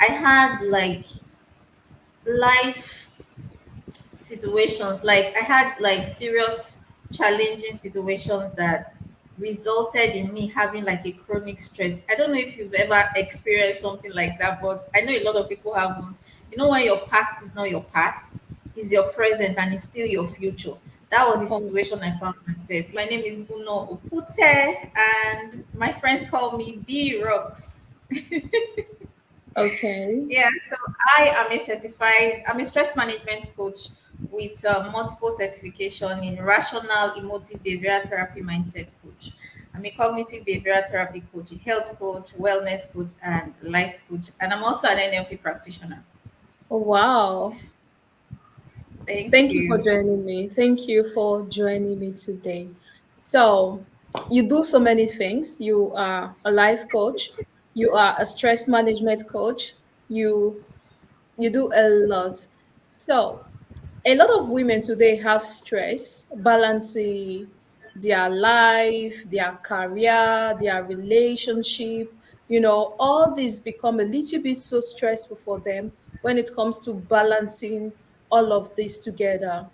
I had like life situations, like I had like serious challenging situations that resulted in me having like a chronic stress. I don't know if you've ever experienced something like that, but I know a lot of people haven't. You know, when your past is not your past, is your present and it's still your future. That was the Oh, situation I found myself. My name is Bunor Opute, and my friends call me B Rocks. okay. Yeah, so I'm a stress management coach with multiple certification in rational, emotive, behavioral therapy mindset coach. I'm a cognitive behavioral therapy coach, a health coach, wellness coach, and life coach. And I'm also an NLP practitioner. Oh, wow. Thank Thank you for you. joining me. Thank you for joining me today. So, you do so many things. You are a life coach, you are a stress management coach, you you do a lot. So, a lot of women today have stress balancing their life, their career, their relationship. All these become a little bit so stressful for them when it comes to balancing all of this together.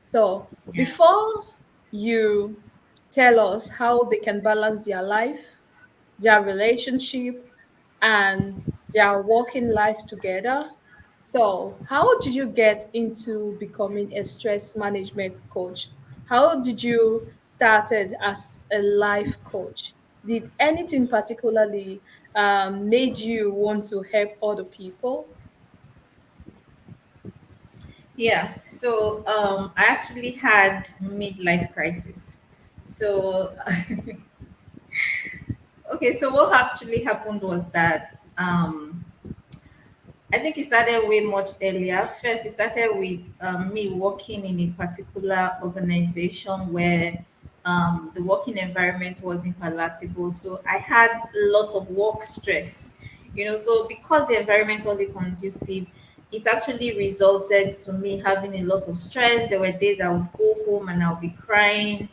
So, Yeah. before you tell us how they can balance their life, their relationship, and their working life together. So, how did you get into becoming a stress management coach? How did you started as a life coach? Did anything particularly made you want to help other people? Yeah. So I actually had midlife crisis. So okay, so what actually happened was that I think it started way much earlier. First, it started with me working in a particular organization where the working environment wasn't palatable. So I had a lot of work stress, So because the environment wasn't conducive, it actually resulted to me having a lot of stress. There were days I would go home and I would be crying,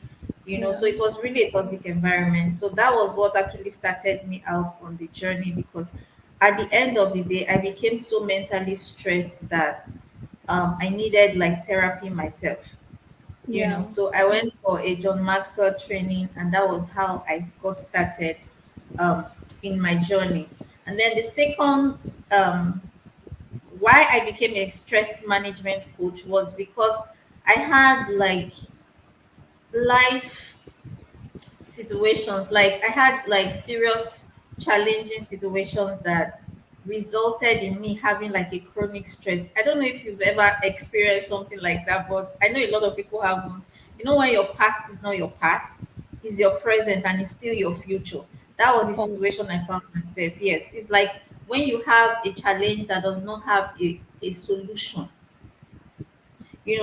So Yeah. it was really a toxic environment. So that was what actually started me out on the journey because at the end of the day, I became so mentally stressed that I needed like therapy myself. Yeah. So I went for a John Maxwell training, and that was how I got started um, in my journey. And then the second, why I became a stress management coach was because I had like life situations, like I had like serious challenging situations that resulted in me having like a chronic stress. I don't know if you've ever experienced something like that, but I know a lot of people haven't. When your past is not your past, is your present and it's still your future. That was the Oh, situation I found myself. Yes, it's like when you have a challenge that does not have a solution.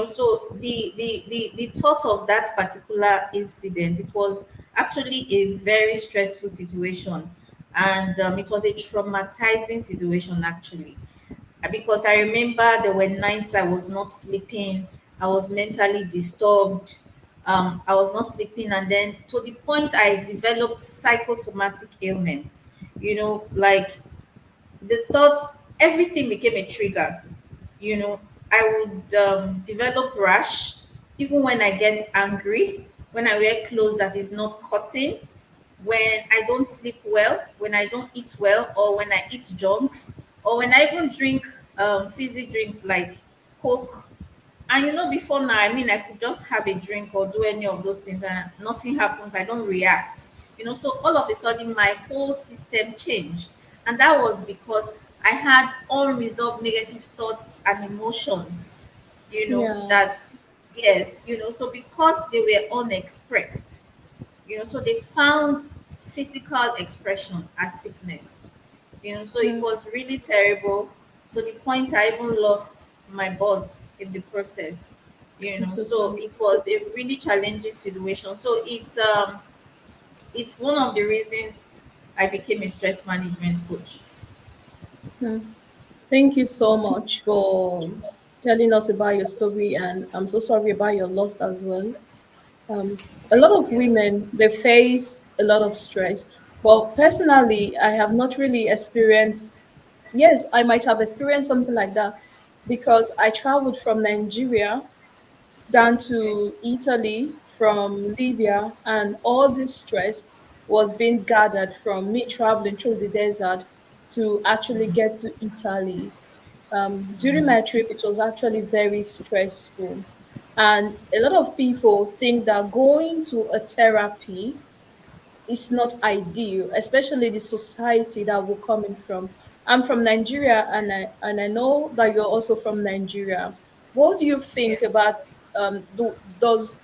So the thought of that particular incident, it was actually a very stressful situation, and it was a traumatizing situation actually. Because I remember there were nights I was not sleeping, I was mentally disturbed, I was not sleeping, and then to the point I developed psychosomatic ailments, like the thoughts, everything became a trigger. you know I would develop rash even when I get angry, when I wear clothes that is not cotton, when I don't sleep well, when I don't eat well, or when I eat junks, or when I even drink fizzy drinks like Coke. And before now, I mean, I could just have a drink or do any of those things and nothing happens. I don't react. So all of a sudden, my whole system changed. And that was because I had unresolved negative thoughts and emotions, yeah. that, yes, so because they were unexpressed, so they found physical expression as sickness. So it Mm, was really terrible, to the point I even lost my boss in the process. I'm so So sorry. it was a really challenging situation. So it's one of the reasons I became a stress management coach. Mm. Thank you so much for telling us about your story, and I'm so sorry about your loss as well. A lot Thank of you. women they face a lot of stress, but personally, I have not really experienced. yes, I might have experienced something like that because I traveled from Nigeria down Okay. to Italy from Libya, and all this stress was being gathered from me traveling through the desert to actually get to Italy. During my trip, it was actually very stressful. And a lot of people think that going to a therapy is not ideal, especially the society that we're coming from. I'm from Nigeria, and I know that you're also from Nigeria. What do you think Yes. about does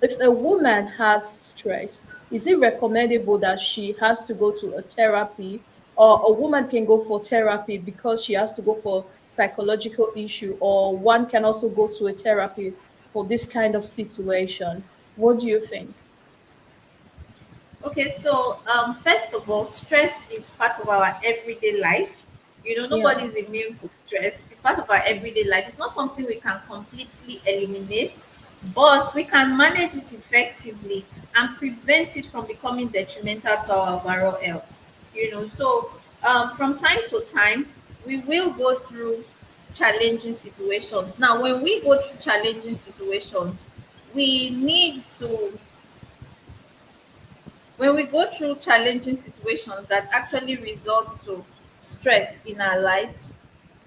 if a woman has stress, is it recommendable that she has to go to a therapy, or a woman can go for therapy because she has to go for psychological issue, or one can also go to a therapy for this kind of situation? What do you think? Okay, so first of all, stress is part of our everyday life. Yeah, Nobody's immune to stress. It's part of our everyday life. It's not something we can completely eliminate, but we can manage it effectively and prevent it from becoming detrimental to our overall health. So from time to time, we will go through challenging situations. Now, when we go through challenging situations, we need to when we go through challenging situations that actually result to stress in our lives,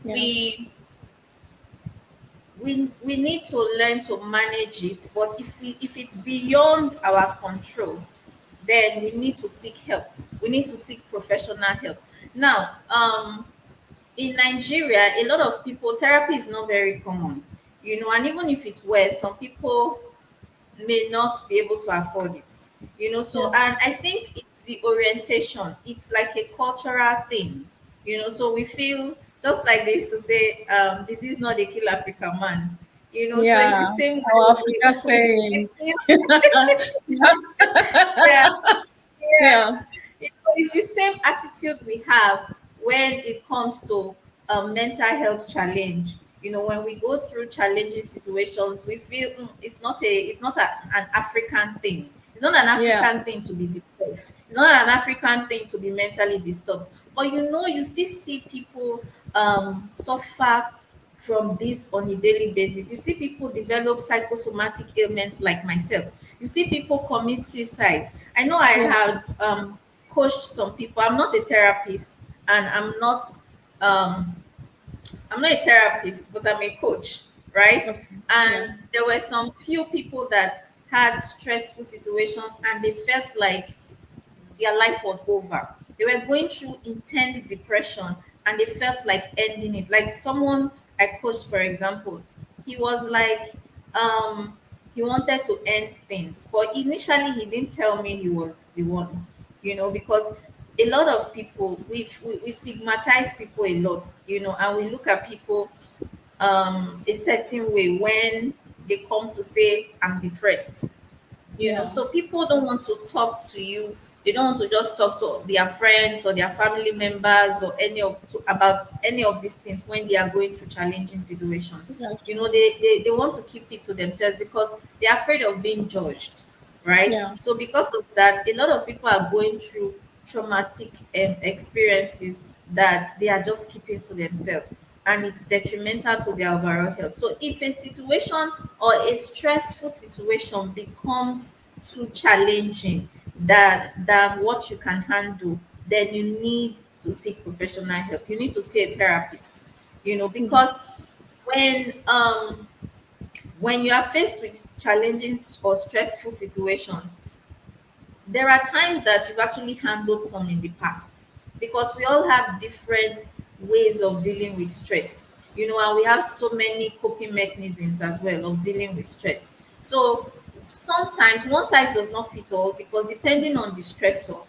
yeah, we we need to learn to manage it. But if it's beyond our control, then we need to seek help. We need to seek professional help. Now, in Nigeria, a lot of people, therapy is not very common. And even if it were, some people may not be able to afford it. So, yeah. and I think it's the orientation. It's like a cultural thing. So we feel, just like they used to say, disease not a kill African man. So it's Yeah, the same our way Africa we saying. feel. Yeah, Yeah. Yeah, yeah, it's the same attitude we have when it comes to mental health challenge. When we go through challenging situations, we feel an African thing. It's not an yeah, African thing to be depressed. It's not an African thing to be mentally disturbed. But you still see people suffer from this on a daily basis. You see people develop psychosomatic ailments like myself. You see people commit suicide. I know I yeah. have coached some people. I'm not a therapist, and um, I'm not a therapist, but I'm a coach, right? Okay, yeah, And there were some few people that had stressful situations, and they felt like their life was over. They were going through intense depression, and they felt like ending it. Like someone I coached, for example, he was like, he wanted to end things, but initially he didn't tell me he was the one, because a lot of people we stigmatize people a lot, and we look at people a certain way when they come to say I'm depressed. yeah, So people don't want to talk to you. They don't want to just talk to their friends or their family members or about any of these things when they are going through challenging situations. that's true. They want to keep it to themselves because they're afraid of being judged, right? Yeah, So because of that, a lot of people are going through traumatic experiences that they are just keeping to themselves, and it's detrimental to their overall health. So if a situation or a stressful situation becomes too challenging than what you can handle, then you need to seek professional help. You need to see a therapist, yeah, because when um when you are faced with challenging or stressful situations, there are times that you've actually handled some in the past, because we all have different ways of dealing with stress, and we have so many coping mechanisms as well of dealing with stress. So sometimes one size does not fit all, because depending on the stressor,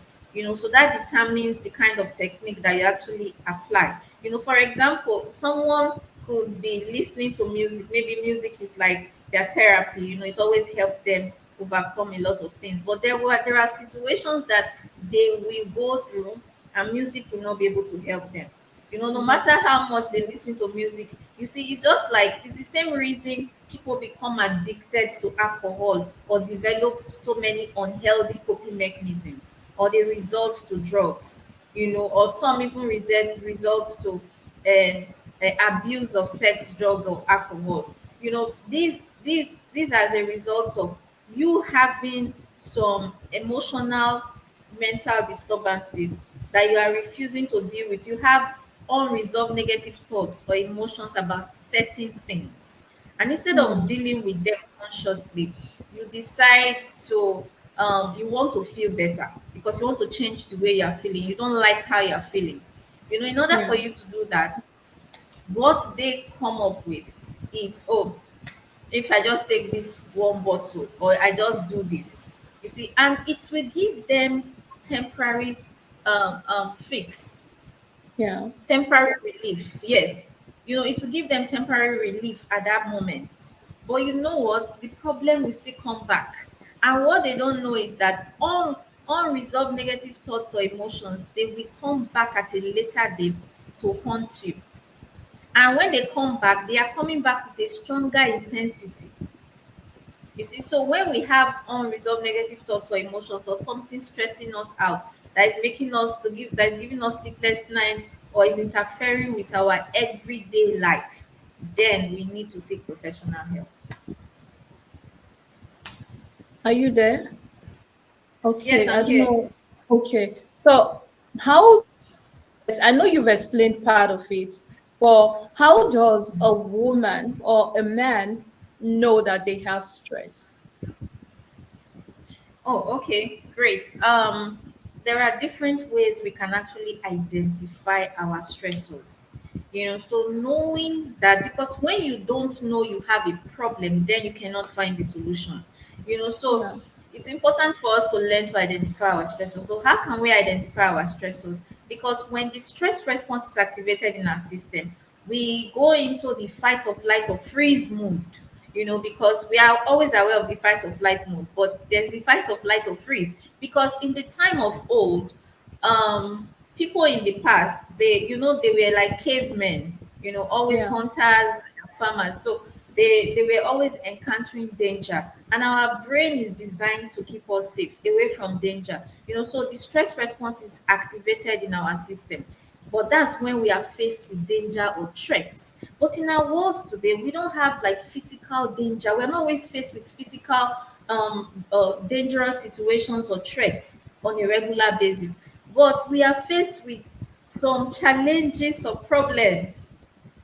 so that determines the kind of technique that you actually apply. For example, someone could be listening to music. Maybe music is like their therapy. It's always helped them overcome a lot of things. But there are situations that they will go through, and music will not be able to help them. No matter exactly. how much they listen to music, you see, it's just like it's the same reason people become addicted to alcohol or develop so many unhealthy coping mechanisms, or they resort to drugs, or some even result to abuse of sex, drug, or alcohol. These as a result of you having some emotional, mental disturbances that you are refusing to deal with. You have unresolved negative thoughts or emotions about certain things, and instead of Hmm. dealing with them consciously, you decide to you want to feel better because you want to change the way you are feeling. You don't like how you are feeling. In order Yeah. for you to do that, what they come up with is, oh, if I just take this one bottle or I just do this, you see, and it will give them temporary fix, Yeah. temporary relief. Yes, it will give them temporary relief at that moment. But you know what? The problem will still come back. And what they don't know is that unresolved negative thoughts or emotions, they will come back at a later date to haunt you. And when they come back, they are coming back with a stronger intensity. You see, so when we have unresolved negative thoughts or emotions or something stressing us out, that is giving us sleepless nights or is interfering with our everyday life, then we need to seek professional help. Are you there? Yes, Okay, I I'm don't here. know. Okay, so how I know you've explained part of it, but how does a woman or a man know that they have stress? Oh, okay, great. There are different ways we can actually identify our stressors. So knowing that, because when you don't know you have a problem, then you cannot find the solution. So Yeah, it's important for us to learn to identify our stressors. So how can we identify our stressors? Because when the stress response is activated in our system, we go into the fight or flight or freeze mood. Because we are always aware of the fight or flight mode, but there's the fight or flight or freeze. Because in the time of old, people in the past, they were like cavemen, always yeah, hunters and farmers. So they were always encountering danger, and our brain is designed to keep us safe away from danger. So the stress response is activated in our system, but that's when we are faced with danger or threats. But in our world today, we don't have like physical danger. We're not always faced with physical dangerous situations or threats on a regular basis, but we are faced with some challenges or problems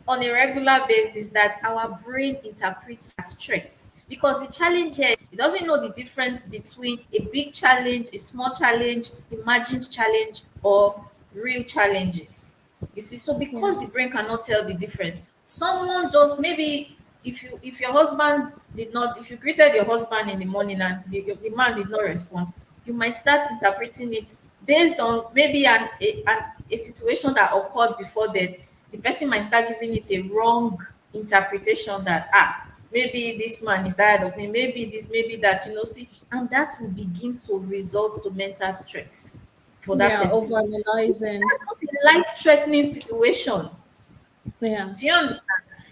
on a regular basis that our brain interprets as threats. Because the challenge here, it doesn't know the difference between a big challenge, a small challenge, imagined challenge, or real challenges. You see, so yeah, because the brain cannot tell the difference, someone just maybe, if your husband did not, if you greeted your husband in the morning and the man did not respond, you might start interpreting it based on maybe a situation that occurred before then. The person might start giving it a wrong interpretation that, maybe this man is tired of me, maybe this, maybe that, see, and that will begin to result to mental stress for that yeah. person. You see, Overanalyzing. that's not a life-threatening situation. Yeah, Do you understand?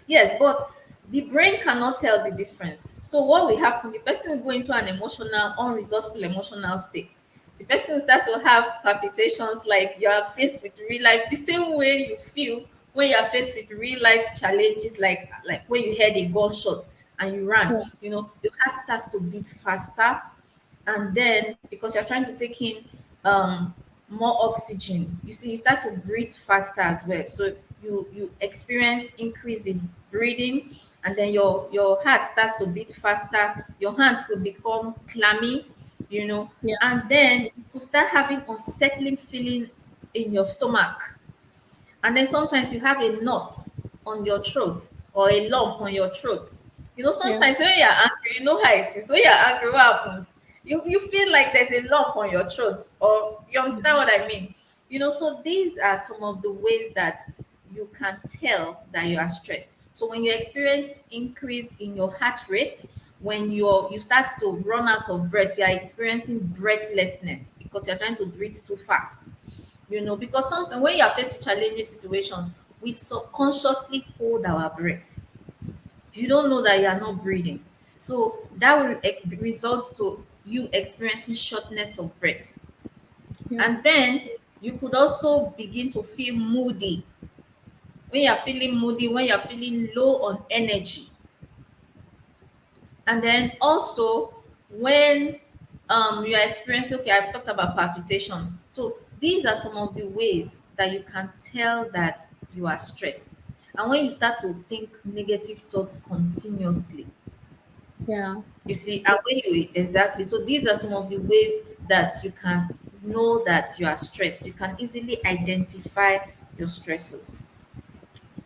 Yes, but the brain cannot tell the difference. So what will happen? The person will go into an emotional, unresourceful emotional state. The person will start to have palpitations like you are faced with real life, the same way you feel when you are faced with real life challenges, like when you heard a gunshot and you ran. yeah, Your heart starts to beat faster, and then because you're trying to take in um more oxygen, you see, you start to breathe faster as well. So you experience increase in breathing, and then your heart starts to beat faster, your hands will become clammy, yeah, and then you will start having unsettling feeling in your stomach. And then sometimes you have a knot on your throat or a lump on your throat. yeah, Sometimes when you're angry, you know how it is. When you're angry, what happens? You feel like there's a lump on your throat, or you understand what I mean? So these are some of the ways that you can tell that you are stressed. So when you experience increase in your heart rate, when you start to run out of breath, you are experiencing breathlessness because you're trying to breathe too fast. Because sometimes when you are faced with challenging situations, we subconsciously hold our breath. You don't know that you are not breathing. So that will result to you experiencing shortness of breath. yeah, And then you could also begin to feel moody when you're feeling moody, when you're feeling low on energy. And then also when you are experiencing, okay, I've talked about palpitation. So these are some of the ways that you can tell that you are stressed. And when you start to think negative thoughts continuously, Yeah. you see, and when you exactly, so these are some of the ways that you can know that you are stressed. You can easily identify your stressors.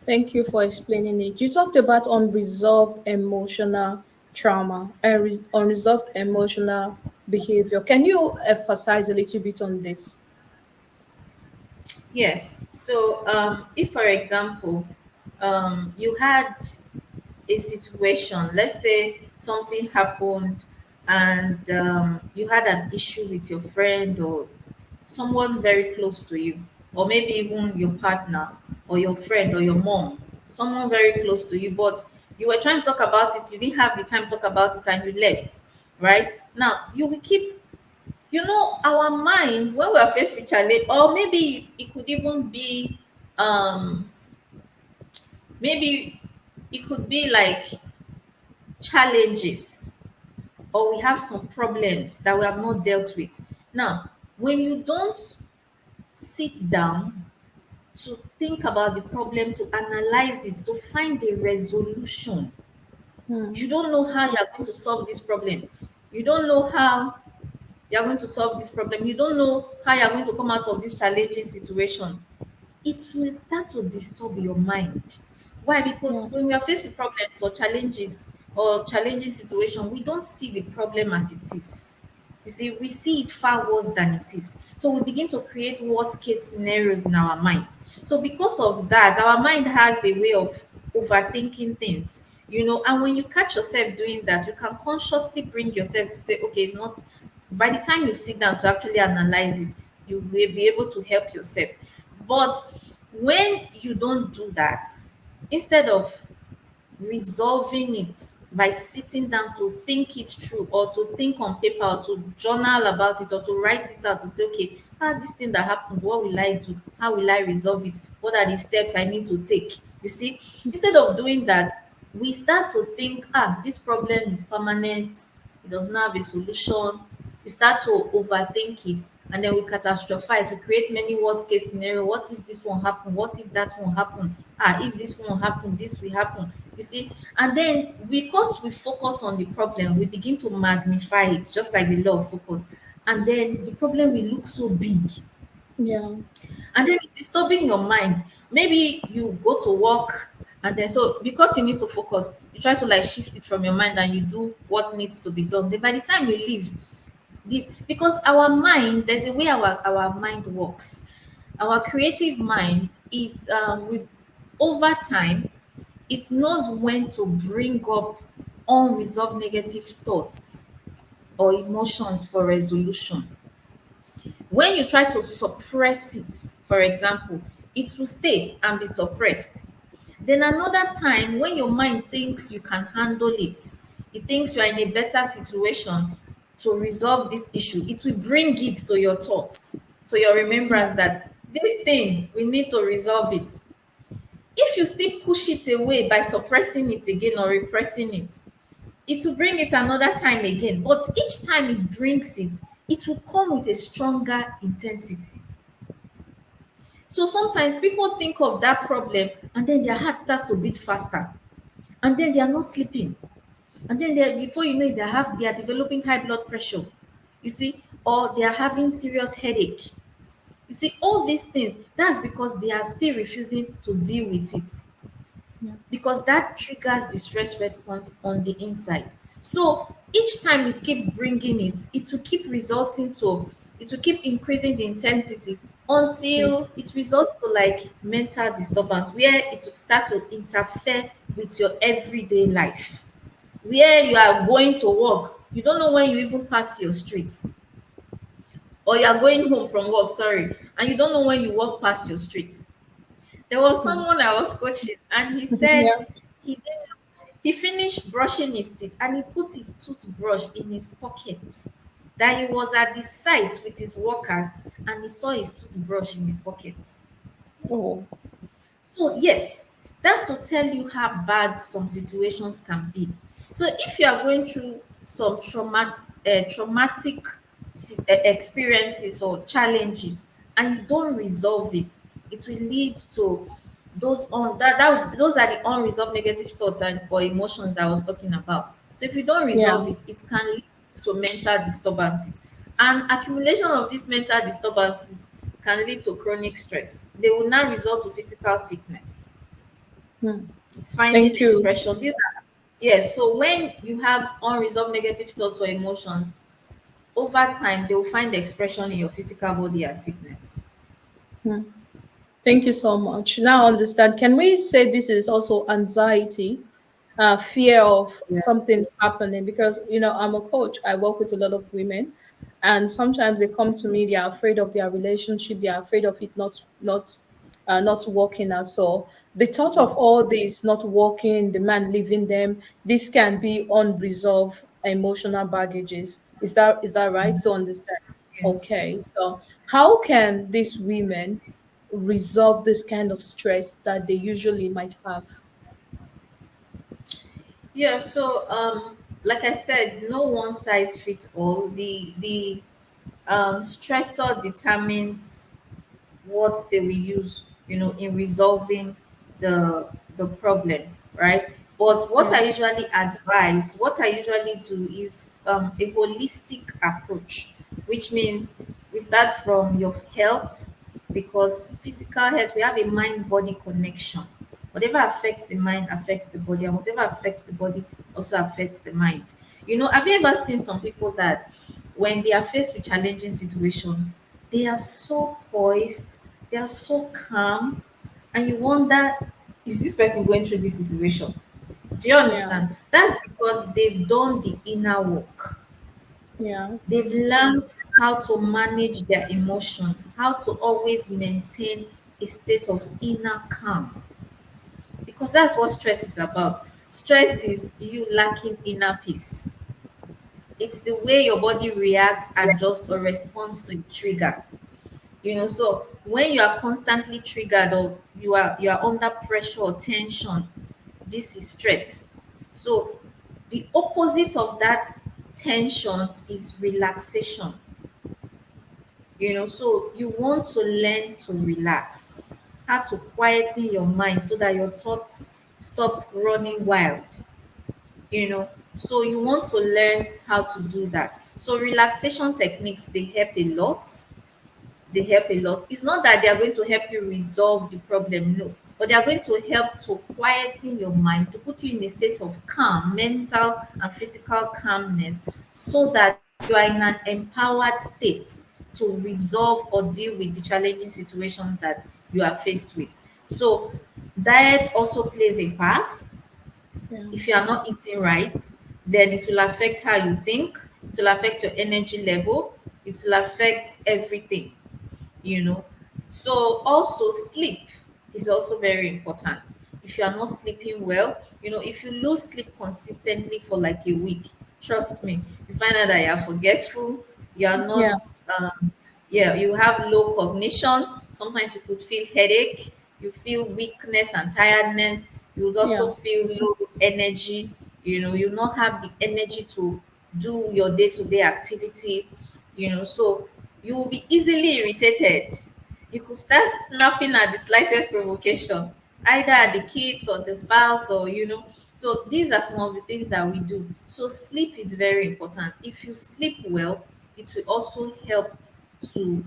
Thank you for explaining it. You talked about unresolved emotional trauma and unresolved emotional behavior. Can you emphasize a little bit on this? Yes. So if for example you had a situation, let's say something happened and you had an issue with your friend or someone very close to you, or maybe even your partner or your friend or your mom, someone very close to you, but you were trying to talk about it, you didn't have the time to talk about it, and you left. Right now, you will keep, our mind when we are faced with challenge, or maybe it could even be, um, maybe it could be like challenges, or we have some problems that we have not dealt with. Now, when you don't sit down to think about the problem, to analyze it, to find a resolution, Hmm. you don't know how you're going to solve this problem. You don't know how you're going to solve this problem. You don't know how you're going to come out of this challenging situation. It will start to disturb your mind. Why? Because Yeah. when we are faced with problems or challenging situation, we don't see the problem as it is. You see, we see it far worse than it is. So we begin to create worst case scenarios in our mind. So because of that, our mind has a way of overthinking things, and when you catch yourself doing that, you can consciously bring yourself to say, okay, it's not, by the time you sit down to actually analyze it, you will be able to help yourself. But when you don't do that, instead of resolving it by sitting down to think it through, or to think on paper, or to journal about it, or to write it out, to say, okay, this thing that happened, what will I do? How will I resolve it? What are the steps I need to take? You see, instead of doing that, we start to think, this problem is permanent, it does not have a solution. We start to overthink it, and then we catastrophize. We create many worst case scenario. What if this won't happen? What if that won't happen? If this won't happen, this will happen. You see, and then because we focus on the problem, we begin to magnify it, just like the law of focus, and then the problem will look so big, Yeah. and then it's disturbing your mind. Maybe you go to work, and then, so because you need to focus, you try to like shift it from your mind and you do what needs to be done. Then by the time you leave, because our mind, there's a way our mind works. Our creative minds, it's with over time, it knows when to bring up unresolved negative thoughts or emotions for resolution. When you try to suppress it, for example, it will stay and be suppressed. Then another time, when your mind thinks you can handle it, it thinks you are in a better situation to resolve this issue, it will bring it to your thoughts, to your remembrance, that this thing, we need to resolve it. If you still push it away by suppressing it again or repressing it, it will bring it another time again. But each time it brings it, it will come with a stronger intensity. So sometimes people think of that problem and then their heart starts to beat faster. And then they are not sleeping. And then before you know it, they are developing high blood pressure. You see, or they are having serious headache. You see, all these things, that's because they are still refusing to deal with it, Yeah. because that triggers the stress response on the inside. So each time it keeps bringing it, it will keep increasing the intensity Yeah. until it results to like mental disturbance, where it will start to interfere with your everyday life. Where you are going to work, you don't know when you even pass your streets, or you are going home from work, sorry, and you don't know when you walk past your streets. There was Hmm. someone I was coaching, and he Yeah. said he didn't he finished brushing his teeth and he put his toothbrush in his pocket. That he was at the site with his workers and he saw his toothbrush in his pocket. Oh. So yes, that's to tell you how bad some situations can be. So if you are going through some traumatic experiences or challenges and you don't resolve it, it will lead to those are the unresolved negative thoughts and or emotions that I was talking about. So if you don't Yeah. resolve it, it can lead to mental disturbances. And accumulation of these mental disturbances can lead to chronic stress. They will now result to physical sickness, Hmm. finding Thank you. expression. These are yes. So when you have unresolved negative thoughts or emotions, over time they will find expression in your physical body as sickness. Hmm. Thank you so much. Now I understand. Can we say this is also anxiety, fear of Yeah. something happening? Because I'm a coach. I work with a lot of women, and sometimes they come to me. They are afraid of their relationship. They are afraid of it not working out. So the thought of all this not working, the man leaving them, this can be unresolved emotional baggages. Is that right to understand? Yes. Okay, so how can these women resolve this kind of stress that they usually might have? Yeah. So like I said, no one size fits all. The stressor determines what they will use, in resolving the problem, right? But Yeah, what I usually do is a holistic approach, which means we start from your health, because physical health, we have a mind body connection. Whatever affects the mind affects the body, and whatever affects the body also affects the mind. Have you ever seen some people that when they are faced with challenging situation, they are so poised, they are so calm, and you wonder, is this person going through this situation? Do you yeah, understand? That's because they've done the inner work. yeah, They've learned how to manage their emotion, how to always maintain a state of inner calm, because that's what stress is about. Stress is you lacking inner peace. It's the way your body reacts, adjusts, or responds to a trigger. So when you are constantly triggered, or you are under pressure or tension, this is stress. So the opposite of that tension is relaxation. So you want to learn to relax, how to quieten your mind so that your thoughts stop running wild. So you want to learn how to do that. So relaxation techniques, they help a lot. It's not that they are going to help you resolve the problem, no, but they are going to help to quieten your mind, to put you in a state of calm, mental and physical calmness, so that you are in an empowered state to resolve or deal with the challenging situations that you are faced with. So diet also plays a part. yeah, If you are not eating right, then it will affect how you think, it will affect your energy level, it will affect everything you know so also sleep is also very important. If you are not sleeping well, if you lose sleep consistently for like a week, trust me, you find out that you are forgetful, you are not yeah, yeah, you have low cognition. Sometimes you could feel headache, you feel weakness and tiredness, you would also yeah, feel low energy. You not have the energy to do your day-to-day activity. So you will be easily irritated. You could start snapping at the slightest provocation, either at the kids or the spouse, or so these are some of the things that we do. So sleep is very important. If you sleep well, it will also help to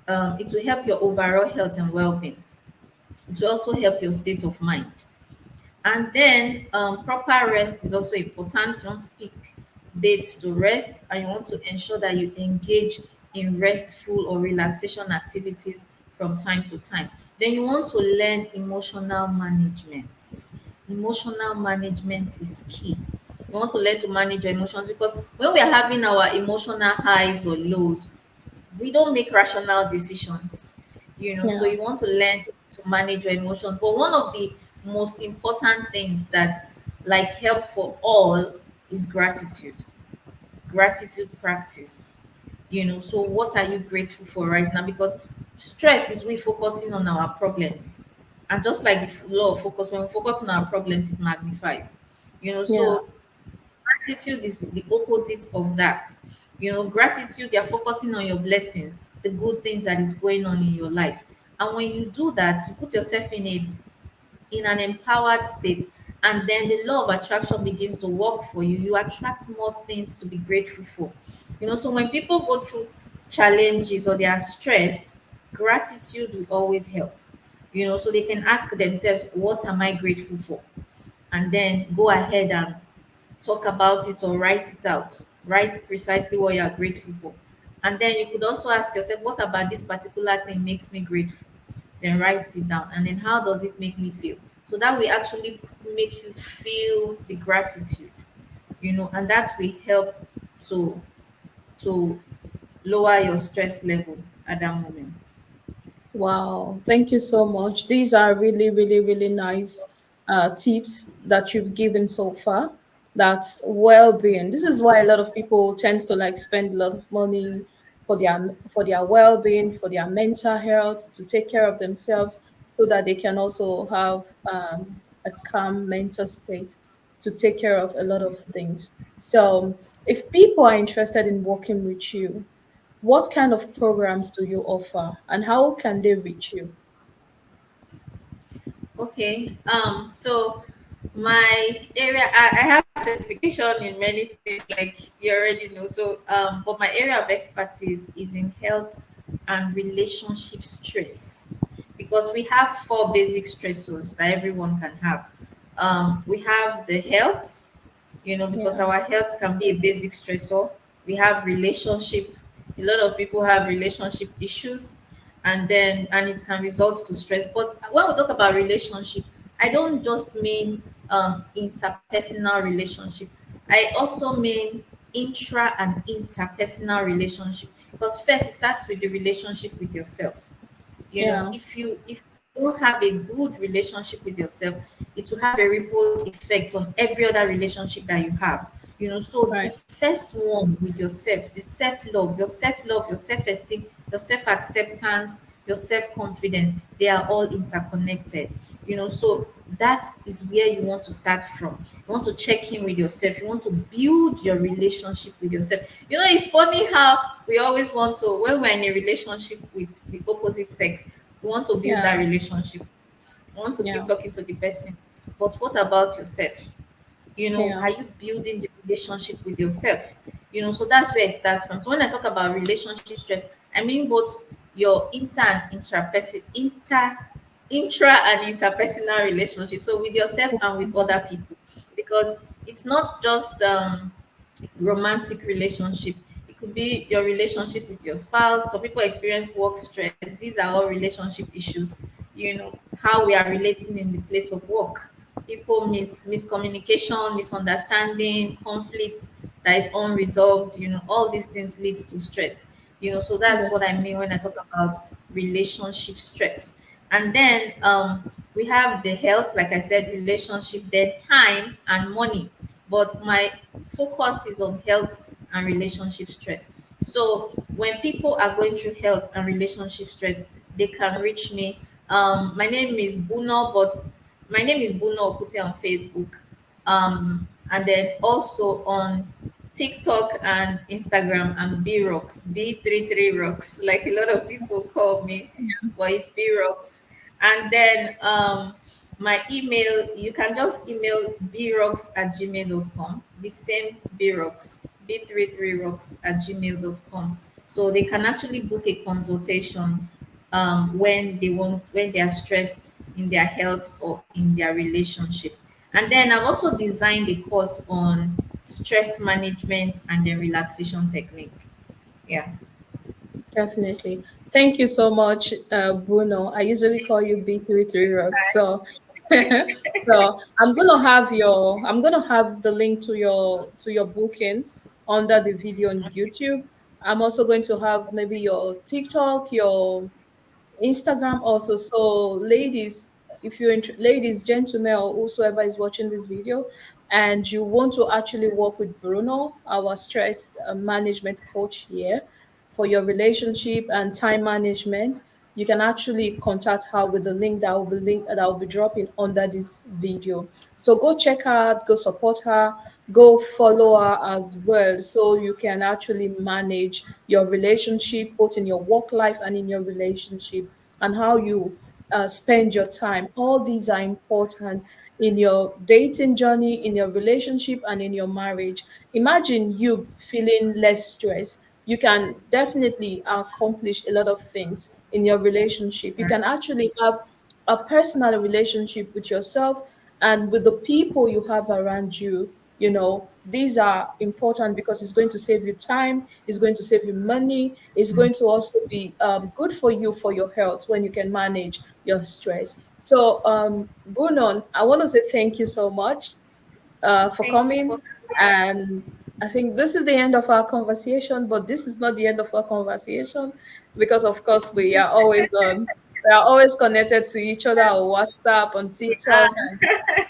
it will help your overall health and well-being. It will also help your state of mind. And then proper rest is also important. You want to pick dates to rest, and you want to ensure that you engage in restful or relaxation activities from time to time. Then you want to learn emotional management. Emotional management is key. You want to learn to manage your emotions, because when we are having our emotional highs or lows, we don't make rational decisions. So yeah, you want to learn to manage your emotions. But one of the most important things that like help for all is gratitude practice. So what are you grateful for right now? Because stress is we focusing on our problems, And just like the law of focus, when we focus on our problems, it magnifies. Yeah. So gratitude is the opposite of that. Gratitude, you're focusing on your blessings, the good things that is going on in your life. And when you do that, you put yourself in an empowered state, and then the law of attraction begins to work for you. You attract more things to be grateful for. So when people go through challenges or they are stressed, gratitude will always help. So they can ask themselves, what am I grateful for? And then go ahead and talk about it or write it out. Write precisely what you are grateful for. And then you could also ask yourself, what about this particular thing makes me grateful? Then write it down. And then how does it make me feel? So that will actually make you feel the gratitude, and that will help to to lower your stress level at that moment. Wow, thank you so much. These are really, really, really nice tips that you've given so far. That's well-being. This is why a lot of people tend to like spend a lot of money for their well-being, for their mental health, to take care of themselves, so that they can also have a calm mental state to take care of a lot of things. So, if people are interested in working with you, what kind of programs do you offer and how can they reach you? Okay. So my area, I have certification in many things, like you already know. So, but my area of expertise is in health and relationship stress, because we have four basic stressors that everyone can have. We have the health, because Yeah, our health can be a basic stressor. We have relationship. A lot of people have relationship issues, and it can result to stress. But when we talk about relationship, I don't just mean interpersonal relationship. I also mean intra and interpersonal relationship. Because first, it starts with the relationship with yourself. yeah, If you don't have a good relationship with yourself, it will have a ripple effect on every other relationship that you have. So the right. first one with yourself, the self-love, your self-esteem, your self-acceptance, your self-confidence, they are all interconnected. So that is where you want to start from. You want to check in with yourself. You want to build your relationship with yourself. It's funny how we always want to, when we're in a relationship with the opposite sex, we want to build that Yeah, relationship. We want to keep yeah, talking to the person. But what about yourself? yeah, Are you building the relationship with yourself? So that's where it starts from. So when I talk about relationship stress, I mean both your intra and interpersonal relationship. So with yourself and with other people, because it's not just romantic relationship. It could be your relationship with your spouse. Some people experience work stress. These are all relationship issues. How we are relating in the place of work. People miscommunication, misunderstanding, conflicts that is unresolved. All these things leads to stress. So that's what I mean when I talk about relationship stress. And then we have the health, like I said, relationship, then time and money. But my focus is on health and relationship stress. So when people are going through health and relationship stress, they can reach me. My name is Bunor, but my name is Bunor Opute on Facebook. And then also on TikTok and Instagram, I'm B Rocks, B33 Rocks, like a lot of people call me, but it's B Rocks. And then my email, you can just email brocks@gmail.com. The same brocks, b33rocks@gmail.com. So they can actually book a consultation when they are stressed in their health or in their relationship. And then I've also designed a course on stress management and the relaxation technique. Yeah. definitely. Thank you so much, Bruno. I usually call you B33 Rock. So so I'm gonna have the link to your booking under the video on YouTube. I'm also going to have maybe your TikTok, your Instagram also. So, ladies, if you're ladies, gentlemen, or whosoever is watching this video, and you want to actually work with Bruno, our stress management coach here, for your relationship and time management, you can actually contact her with the link that will be dropping under this video. So go check her out, go support her, go follow her as well, so you can actually manage your relationship both in your work life and in your relationship, and how you spend your time. All these are important in your dating journey, in your relationship, and in your marriage. Imagine you feeling less stress. You can definitely accomplish a lot of things in your relationship. You can actually have a personal relationship with yourself and with the people you have around you. You know, these are important because it's going to save you time, it's going to save you money, it's going to also be good for you for your health when you can manage your stress. So, Bunon, I want to say thank you so much for Thank you for coming. And I think this is the end of our conversation, but this is not the end of our conversation because, of course, we are always connected to each other on WhatsApp, on TikTok, and yeah.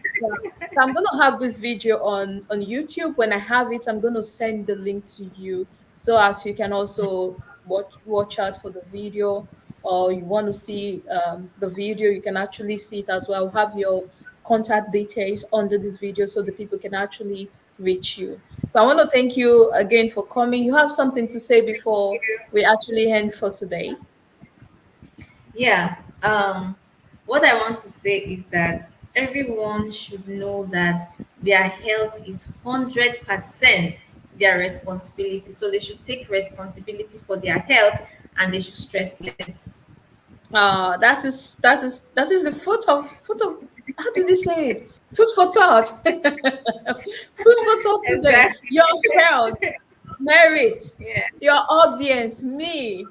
So I'm gonna have this video on YouTube. When I have it, I'm gonna send the link to you so as you can also watch out for the video, or you want to see the video, you can actually see it as well. Have your contact details under this video so the people can actually reach you. So I want to thank you again for coming. You have something to say before you. we actually end for today? Yeah. What I want to say is that everyone should know that their health is 100% their responsibility. So they should take responsibility for their health and they should stress less. That is the foot of how did he say it? Food for thought. Food for thought today. Exactly. Your health, merit, Yeah. your audience, me,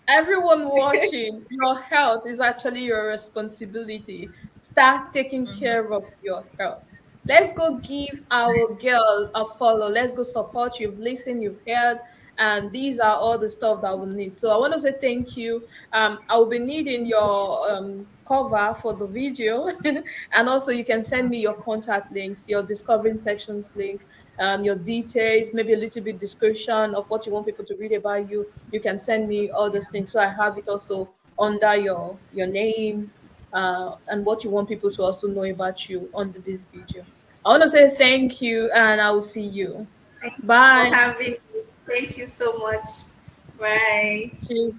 everyone watching. Your health is actually your responsibility. Start taking care of your health. Let's go give our girl a follow. Let's go support. You've listened, you've heard, and these are all the stuff that we'll need. So I want to say thank you. I will be needing your cover for the video, and also you can send me your contact links, your discovering sections link, your details, maybe a little bit description of what you want people to read about you. You can send me all those things, so I have it also under your name, and what you want people to also know about you under this video. I want to say thank you, and I will see you. Thank you for Bye. having me. Thank you so much. Bye. Cheers.